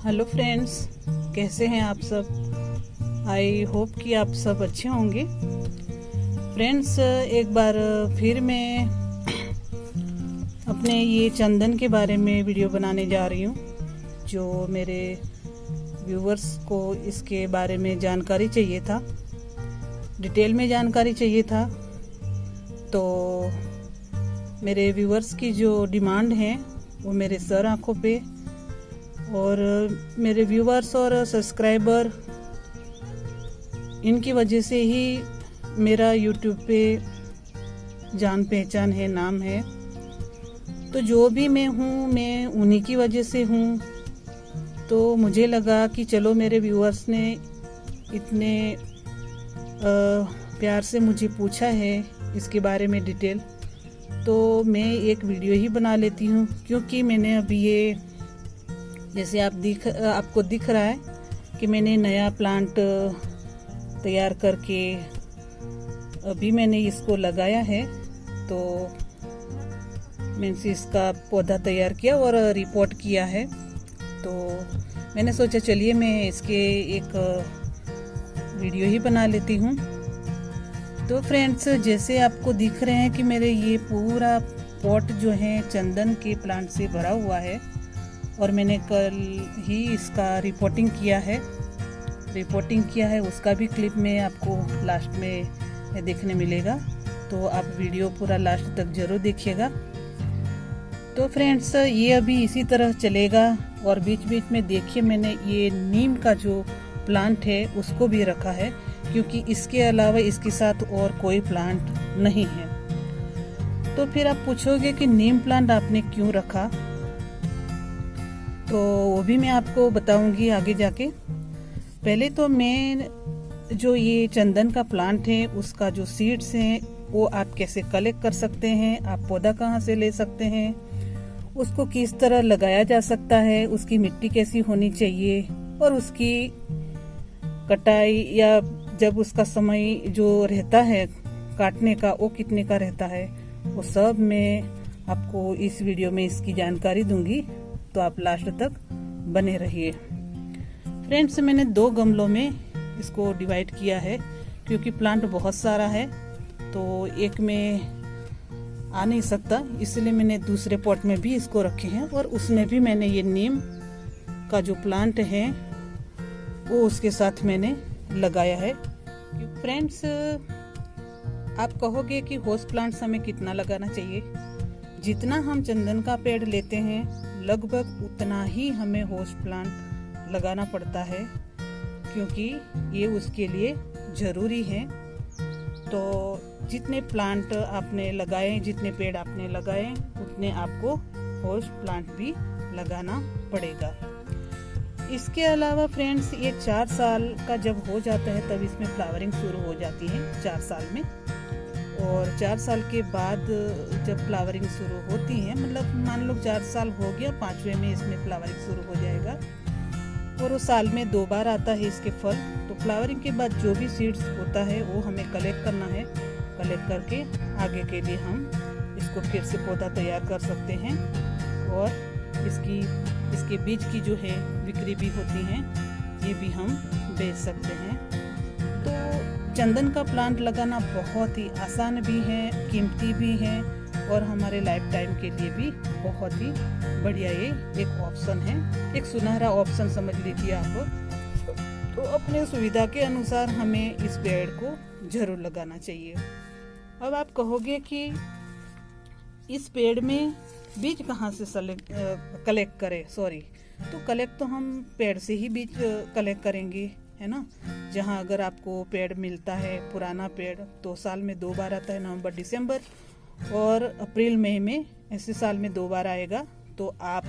Hello friends, कैसे हैं आप सब। आई होप कि आप सब अच्छे होंगे। फ्रेंड्स, एक बार फिर मैं अपने ये चंदन के बारे में वीडियो बनाने जा रही हूँ। जो मेरे व्यूवर्स को इसके बारे में जानकारी चाहिए था, डिटेल में जानकारी चाहिए था, तो मेरे व्यूवर्स की जो डिमांड है वो मेरे सर आँखों पे, और मेरे व्यूवर्स और सब्सक्राइबर, इनकी वजह से ही मेरा यूट्यूब पे जान पहचान है, नाम है। तो जो भी मैं हूँ, मैं उन्हीं की वजह से हूँ। तो मुझे लगा कि चलो, मेरे व्यूवर्स ने इतने प्यार से मुझे पूछा है इसके बारे में डिटेल, तो मैं एक वीडियो ही बना लेती हूँ। क्योंकि मैंने अभी ये, जैसे आपको दिख रहा है कि मैंने नया प्लांट तैयार करके अभी मैंने इसको लगाया है। तो मैंने इसका पौधा तैयार किया और रिपोर्ट किया है। तो मैंने सोचा चलिए मैं इसके एक वीडियो ही बना लेती हूँ। तो फ्रेंड्स, जैसे आपको दिख रहे हैं कि मेरे ये पूरा पॉट जो है चंदन के प्लांट से भरा हुआ है, और मैंने कल ही इसका रिपोर्टिंग किया है। उसका भी क्लिप में आपको लास्ट में देखने मिलेगा, तो आप वीडियो पूरा लास्ट तक जरूर देखिएगा। तो फ्रेंड्स, ये अभी इसी तरह चलेगा। और बीच बीच में देखिए, मैंने ये नीम का जो प्लांट है उसको भी रखा है, क्योंकि इसके अलावा इसके साथ और कोई प्लांट नहीं है। तो फिर आप पूछोगे कि नीम प्लांट आपने क्यों रखा, तो वो भी मैं आपको बताऊंगी आगे जाके। पहले तो मैं जो ये चंदन का प्लांट है उसका जो सीड्स हैं वो आप कैसे कलेक्ट कर सकते हैं, आप पौधा कहाँ से ले सकते हैं, उसको किस तरह लगाया जा सकता है, उसकी मिट्टी कैसी होनी चाहिए, और उसकी कटाई या जब उसका समय जो रहता है काटने का वो कितने का रहता है, वो सब मैं आपको इस वीडियो में इसकी जानकारी दूंगी। तो आप लास्ट तक बने रहिए। फ्रेंड्स, मैंने 2 गमलों में इसको डिवाइड किया है, क्योंकि प्लांट बहुत सारा है तो एक में आ नहीं सकता, इसलिए मैंने दूसरे पॉट में भी इसको रखे हैं, और उसमें भी मैंने ये नीम का जो प्लांट है वो उसके साथ मैंने लगाया है। फ्रेंड्स, आप कहोगे कि होस्ट प्लांट्स हमें कितना लगाना चाहिए। जितना हम चंदन का पेड़ लेते हैं लगभग उतना ही हमें होस्ट प्लांट लगाना पड़ता है, क्योंकि ये उसके लिए ज़रूरी है। तो जितने प्लांट आपने लगाए, जितने पेड़ आपने लगाए, उतने आपको होस्ट प्लांट भी लगाना पड़ेगा। इसके अलावा फ्रेंड्स, ये 4 साल का जब हो जाता है तब इसमें फ्लावरिंग शुरू हो जाती है, 4 साल में। और 4 साल के बाद जब फ्लावरिंग शुरू होती है, मतलब मान लो 4 साल हो गया, 5वें में इसमें फ्लावरिंग शुरू हो जाएगा, और वो साल में 2 बार आता है इसके फल। तो फ्लावरिंग के बाद जो भी सीड्स होता है वो हमें कलेक्ट करना है। कलेक्ट करके आगे के लिए हम इसको फिर से पौधा तैयार कर सकते हैं, और इसके बीज की जो है बिक्री भी होती है, ये भी हम बेच सकते हैं। तो चंदन का प्लांट लगाना बहुत ही आसान भी है, कीमती भी है, और हमारे लाइफ टाइम के लिए भी बहुत ही बढ़िया ये एक ऑप्शन है, एक सुनहरा ऑप्शन समझ लीजिए आप। तो अपने सुविधा के अनुसार हमें इस पेड़ को जरूर लगाना चाहिए। अब आप कहोगे कि इस पेड़ में बीज कहाँ से कलेक्ट करें। तो कलेक्ट तो हम पेड़ से ही बीज कलेक्ट करेंगे, है ना। जहाँ अगर आपको पेड़ मिलता है पुराना पेड़, तो साल में 2 बार आता है, नवंबर दिसंबर और अप्रैल मई में, ऐसे साल में 2 बार आएगा। तो आप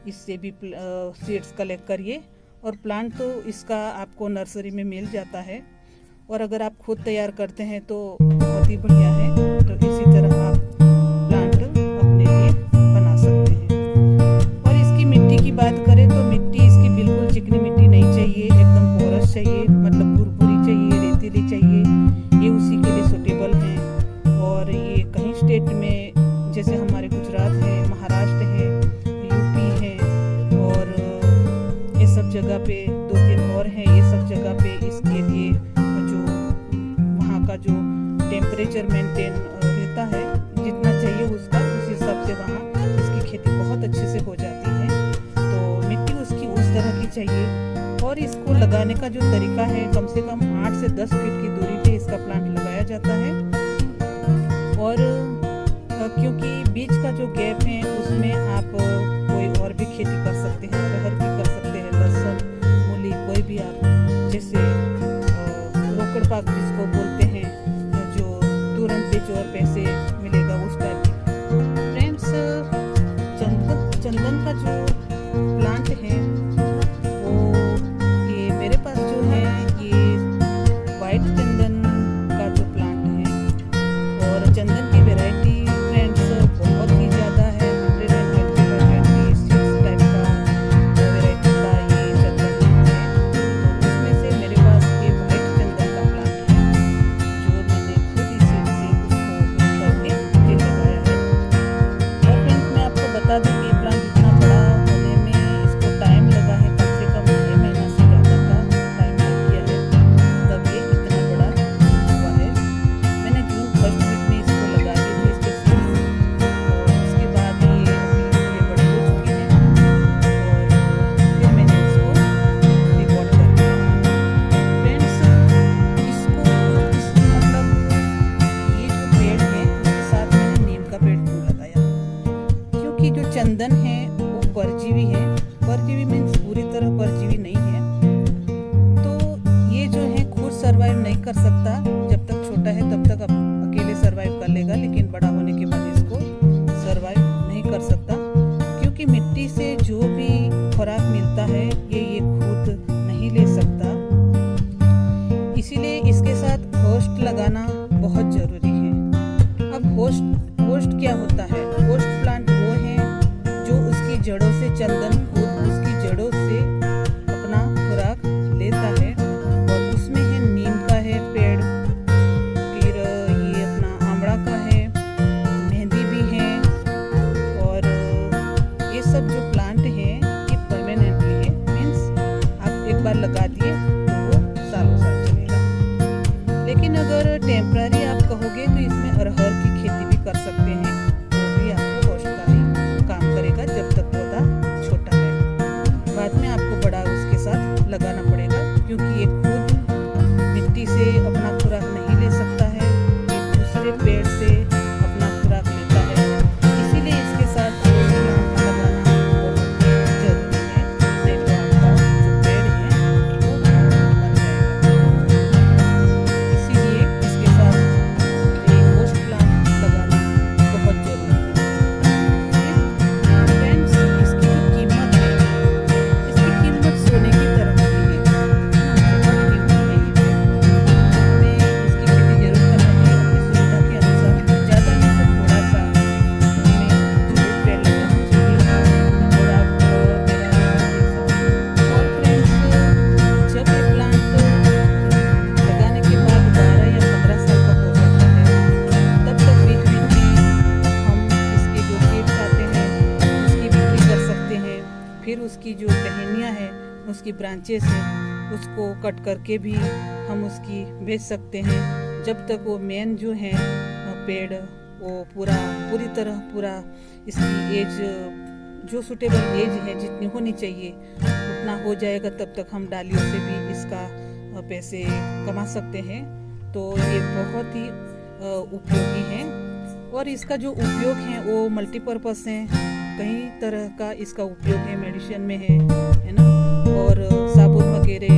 इससे भी सीड्स कलेक्ट करिए, और प्लांट तो इसका आपको नर्सरी में मिल जाता है, और अगर आप खुद तैयार करते हैं तो बहुत ही बढ़िया है। तो इसी तरह आप प्लांट अपने लिए बना सकते हैं। और इसकी मिट्टी की बात करें तो मिट्टी इसकी बिल्कुल चिकनी मिट्टी नहीं चाहिए, एकदम पोरस चाहिए, मतलब भुरभुरी चाहिए, रेतीली चाहिए। ये उसी के लिए सूटेबल है। और ये कहीं स्टेट में, जैसे हमारे गुजरात है, महाराष्ट्र है, यूपी है, और जगह पे 2-3 और हैं, ये सब जगह पे इसके लिए जो वहाँ का जो टेम्परेचर मेंटेन रहता है जितना चाहिए उसका, उस हिसाब से वहाँ इसकी खेती बहुत अच्छे से हो जाती है। तो मिट्टी उसकी उस तरह की चाहिए। और इसको लगाने का जो तरीका है, कम से कम 8 से 10 फीट की दूरी पे इसका प्लांट लगाया जाता है। और क्योंकि बीच का जो गैप है उसमें आप कोई और भी खेती कर सकते हैं, अरहर की कर सकते हैं, लहसुन, मूली, कोई भी आप, जैसे रोकड़ पाक जिसको बोलते हैं, जो तुरंत बीज और पैसे मिलेगा उस टाइप की। फ्रेंड्स, चंदन का जो प्लांट है वो ये मेरे पास जो है ये वाइट चंदन का जो प्लांट है। और चंदन की वैरायटी फ्रेंड्स बहुत ही ज़्यादा है, 126 टाइप का वैरायटी का ये चंदन है। तो उसमें से मेरे पास ये वाइट चंदन का प्लांट है जो मैंने खुद ही सीड से उसको करके ये लगाया है। और फ्रेंड्स, मैं आपको बता दूँ कि प्लांट इतना बड़ा होने में इसको टाइम लगा है, कम से कम 6 महीना से ज़्यादा का टाइम लग गया है, तब ये इतना बड़ा हुआ है। मैंने जून 1 वीक में इसको लगा दी थी इसके सीड्स, और उसके बाद ये अभी थोड़े बड़े हो चुके हैं और फिर मैंने उसको रिकॉर्ड कर दिया। फ्रेंड्स, इसको मतलब ये जो पेड़ है उसके साथ मैंने नीम का पेड़ क्यों लगाया, क्योंकि जो चंदन है वो परजीवी है। परजीवी मीन्स पूरी तरह परजीवी नहीं है, तो ये जो है खुद सरवाइव नहीं कर सकता। जब तक छोटा है तब तक अकेले सरवाइव कर लेगा, लेकिन बड़ा होने के बाद इसको सरवाइव नहीं कर सकता, क्योंकि मिट्टी से जो भी खुराक मिलता है ये खुद नहीं ले सकता। इसीलिए इसके साथ होस्ट लगाना बहुत जरूरी है। अब होस्ट क्या होता है? होस्ट प्लांट वो है जो उसकी जड़ों से चंदन खुद उसकी जड़ों से अपना खुराक लेता है। और उसमें है नीम का है पेड़, फिर ये अपना आंवला का है, मेहंदी भी है। और ये सब जो प्लांट है ये परमानेंटली है, मीन्स आप एक बार लगा दिए तो वो सालों साल चलेगा। लेकिन अगर टेम्पररी आप कहोगे तो इसमें अरहर की खेती भी कर सकते हैं, वो भी आपको होस्ट का ही काम करेगा जब तक पौधा छोटा है। बाद में आपको बड़ा उसके साथ लगाना पड़ेगा, क्योंकि ये खुद मिट्टी से अपना खुराक नहीं ले सकता है, ये दूसरे पेड़ से अपना खुराक लेता है। इसीलिए इसके साथ लगाना बहुत जरूरी है, नहीं तो आपका जो पेड़ है वो मर जाएगा। इसीलिए इसके साथ ये होस्ट प्लांट लगाना बहुत जरूरी है। फ्रेंड्स, इसकी जो कीमत है, इसकी कीमत सोने की तरह होती है, बहुत कीमत है ये। हमें इसकी खेती जरूर करना चाहिए अपनी सुविधा के अनुसार, ज़्यादा नहीं तो थोड़ा सा हमें जरूर पेड़ लगाना चाहिए। और आप मेरा और फ्रेंड्स, जब ये प्लांट लगाने के बाद 12 या 15 साल का हो जाता है, तब तक बीच बीच में हम इसके जो सीड्स आते हैं उसकी बिक्री कर सकते हैं। फिर उसकी जो टहनियाँ हैं, उसकी ब्रांचेस हैं, उसको कट करके भी हम उसकी बेच सकते हैं। जब तक वो मेन जो है पेड़ वो पूरी तरह इसकी एज जो सुटेबल एज है जितनी होनी चाहिए उतना हो जाएगा, तब तक हम डालियों से भी इसका पैसे कमा सकते हैं। तो ये बहुत ही उपयोगी है। और इसका जो उपयोग है वो मल्टीपर्पस है, कई तरह का इसका उपयोग है, मेडिसिन में है ना, और साबुन वगैरह,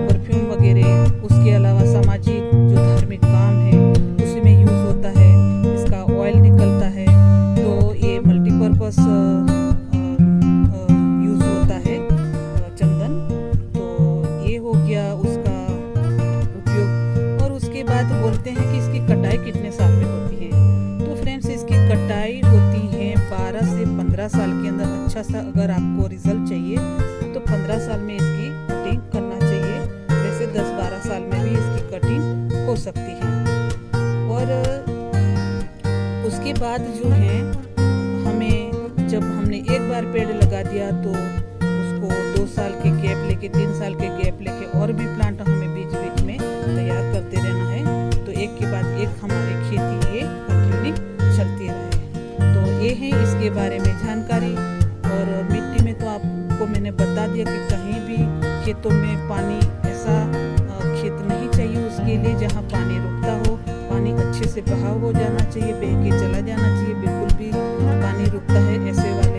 परफ्यूम वगैरह, उसके अलावा सामाजिक जो धार्मिक काम है उसमें यूज़ होता है, इसका ऑयल निकलता है। तो ये मल्टीपर्पस यूज़ होता है चंदन। तो ये हो गया उसका उपयोग। और उसके बाद बोलते हैं कि इसकी कटाई कितने साल में होती है। तो फ्रेंड्स, इसकी कटाई होती है 12 से 15 साल के अंदर। अच्छा सा अगर आपको रिजल्ट चाहिए तो 15 साल में इसकी कटिंग करना चाहिए। वैसे 10-12 साल में भी इसकी कटिंग हो सकती है। और उसके बाद जो है हमें, जब हमने एक बार पेड़ लगा दिया तो उसको 2 साल के गैप लेके के 3 साल के गैप लेके और भी प्लांट हमें बीच बीच में तैयार करते रहना है, तो एक के बाद एक हमारी खेती ये कंटिन्यू चलती रहे। तो ये है इसके बारे में जानकारी। और मिट्टी में तो आपको मैंने बता दिया कि कहीं भी खेतों में पानी ऐसा खेत नहीं चाहिए उसके लिए जहाँ पानी रुकता हो, पानी अच्छे से बहाव हो जाना चाहिए, बह के चला जाना चाहिए, बिल्कुल भी पानी रुकता है ऐसे वाले